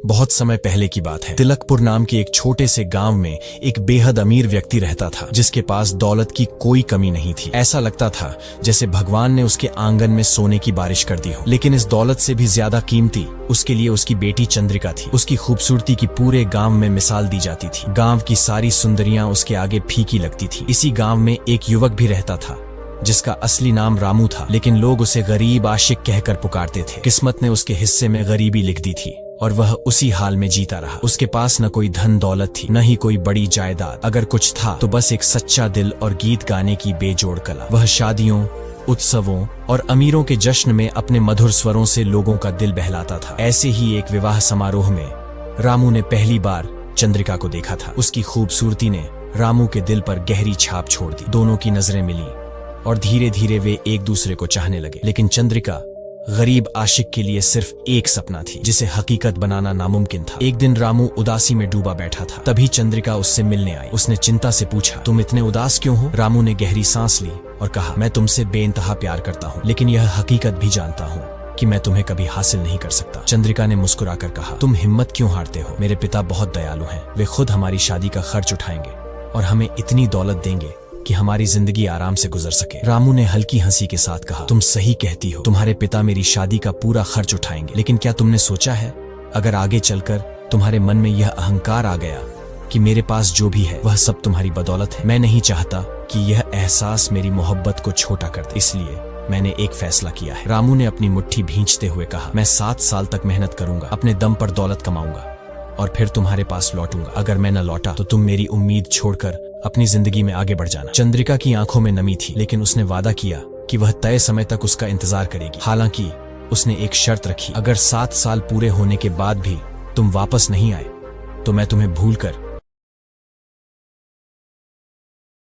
बहुत समय पहले की बात है। तिलकपुर नाम के एक छोटे से गांव में एक बेहद अमीर व्यक्ति रहता था, जिसके पास दौलत की कोई कमी नहीं थी। ऐसा लगता था जैसे भगवान ने उसके आंगन में सोने की बारिश कर दी हो। लेकिन इस दौलत से भी ज्यादा कीमती उसके लिए उसकी बेटी चंद्रिका थी। उसकी खूबसूरती की पूरे गांव में मिसाल दी जाती थी। गांव की सारी सुंदरियां उसके आगे फीकी लगती थी। इसी गांव में एक युवक भी रहता था जिसका असली नाम रामू था, लेकिन लोग उसे गरीब आशिक कहकर पुकारते थे। किस्मत ने उसके हिस्से में गरीबी लिख दी थी और वह उसी हाल में जीता रहा। उसके पास न कोई धन दौलत थी, न ही कोई बड़ी जायदाद। अगर कुछ था तो बस एक सच्चा दिल और गीत गाने की बेजोड़ कला। वह शादियों, उत्सवों और अमीरों के जश्न में अपने मधुर स्वरों से लोगों का दिल बहलाता था। ऐसे ही एक विवाह समारोह में रामू ने पहली बार चंद्रिका को देखा था। उसकी खूबसूरती ने रामू के दिल पर गहरी छाप छोड़ दी। दोनों की नजरें मिली और धीरे धीरे वे एक दूसरे को चाहने लगे। लेकिन चंद्रिका गरीब आशिक के लिए सिर्फ एक सपना थी, जिसे हकीकत बनाना नामुमकिन था। एक दिन रामू उदासी में डूबा बैठा था। तभी चंद्रिका उससे मिलने आई। उसने चिंता से पूछा, तुम इतने उदास क्यों हो? रामू ने गहरी सांस ली और कहा, मैं तुमसे बेइंतहा प्यार करता हूँ, लेकिन यह हकीकत भी जानता हूँ कि मैं तुम्हें कभी हासिल नहीं कर सकता। चंद्रिका ने मुस्कुराकर कहा, तुम हिम्मत क्यों हारते हो? मेरे पिता बहुत दयालु हैं। वे खुद हमारी शादी का खर्च उठाएंगे और हमें इतनी दौलत देंगे कि हमारी जिंदगी आराम से गुजर सके। रामू ने हल्की हंसी के साथ कहा, तुम सही कहती हो। तुम्हारे पिता मेरी शादी का पूरा खर्च उठाएंगे, लेकिन क्या तुमने सोचा है अगर आगे चलकर तुम्हारे मन में यह अहंकार आ गया कि मेरे पास जो भी है वह सब तुम्हारी बदौलत है? मैं नहीं चाहता कि यह एहसास मेरी मोहब्बत को छोटा कर दे, इसलिए मैंने एक फैसला किया है। रामू ने अपनी मुट्ठी भींचते हुए कहा, मैं 7 साल तक मेहनत करूंगा, अपने दम पर दौलत कमाऊंगा और फिर तुम्हारे पास लौटूंगा। अगर मैं न लौटा तो तुम मेरी उम्मीद छोड़कर अपनी जिंदगी में आगे बढ़ जाना। चंद्रिका की आंखों में नमी थी, लेकिन उसने वादा किया कि वह तय समय तक उसका इंतजार करेगी। हालांकि उसने एक शर्त रखी, अगर 7 साल पूरे होने के बाद भी तुम वापस नहीं आए तो मैं तुम्हें भूलकर